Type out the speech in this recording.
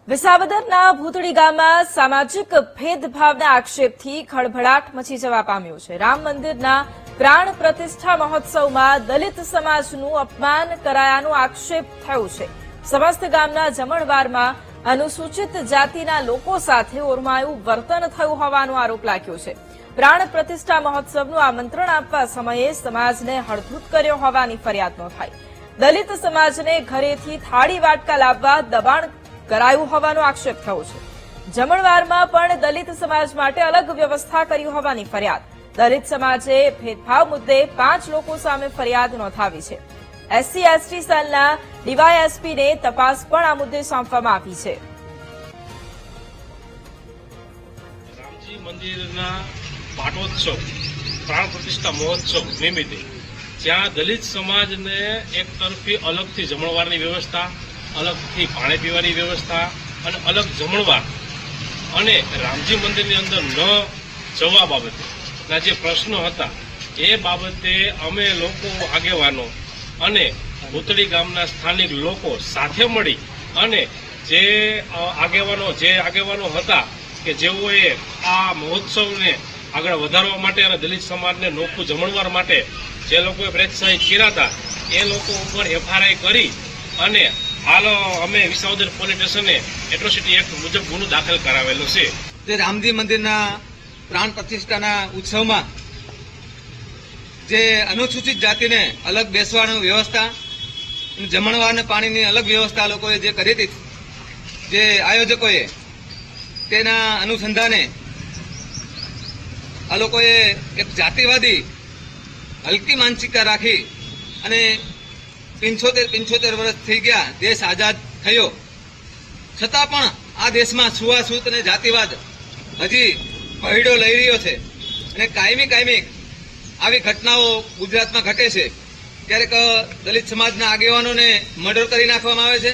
વિસાવદરના ભૂતળી ગામમાં સામાજિક ભેદભાવના આક્ષેપથી ખળભળાટ મચી જવા પામ્યો છે। રામ મંદિરના પ્રાણ પ્રતિષ્ઠા મહોત્સવમાં દલિત સમાજનું અપમાન કરાયાનો આક્ષેપ થયો છે। સમસ્ત ગામના જમણવારમાં અનુસૂચિત જાતિના લોકો સાથે ઓરમાયું વર્તન થયું હોવાનો આરોપ લાગ્યો છે। પ્રાણ પ્રતિષ્ઠા મહોત્સવનું આમંત્રણ આપવા સમયે સમાજને હળધૂત કર્યો હોવાની ફરિયાદ નોંધાઈ। દલિત સમાજને ઘરેથી થાળી વાટકા લાવવા દબાણ કરાયું હોવાનો આક્ષેપ થયો છે। જમણવારમાં પણ દલિત સમાજ માટે અલગ વ્યવસ્થા કરી હોવાની ફરિયાદ। દલિત સમાજે ભેદભાવ મુદ્દે 5 લોકો સામે ફરિયાદ નોંધાવી છે। SC/ST સેલના ડીવાયએસપીને તપાસ પણ આ મુદ્દે સોંપવામાં આવી છે। રામજી મંદિરના પાટોત્સવ પ્રાણ પ્રતિષ્ઠા મહોત્સવ નિમિત્તે જ્યાં દલિત સમાજને એક તરફી અલગથી જમણવારની વ્યવસ્થા, અલગથી પાણી પીવાની વ્યવસ્થા અને અલગ જમણવાર અને રામજી મંદિરની અંદર ન જવા બાબતેના જે પ્રશ્નો હતા એ બાબતે અમે લોકો આગેવાનો અને ભૂતળી ગામના સ્થાનિક લોકો સાથે મળી અને જે આગેવાનો હતા કે જેઓએ આ મહોત્સવને આગળ વધારવા માટે અને દલિત સમાજને નોખું જમણવાર માટે જે લોકોએ પ્રોત્સાહિત કર્યા હતા એ લોકો ઉપર FRI કરી અને હાલ અમે વિસાવદર પોલીસ સ્ટેશને એટ્રોસિટી એક્ટ મુજબ ગુનો દાખલ કરાવેલો છે। જે રામજી મંદિરના પ્રાણ પ્રતિષ્ઠાના ઉત્સવમાં જે અનુસૂચિત જાતિને અલગ બેસવાની વ્યવસ્થા, જમણવાર અને પાણીની અલગ વ્યવસ્થા લોકોએ જે કરી હતી, જે આયોજકોએ તેના અનુસંધાને આ લોકોએ એક જાતિવાદી હલકી માનસિકતા રાખી અને 75 વર્ષ થઈ ગયા, દેશ આઝાદ થયો છતાં પણ આ દેશમાં છૂઆછૂત અને જાતિવાદ હજી પહીડો લઈ રહ્યો છે અને કાયમી આવી ઘટનાઓ ગુજરાતમાં ઘટે છે। ક્યારેક દલિત સમાજના આગેવાનોને મર્ડર કરી નાખવામાં આવે છે।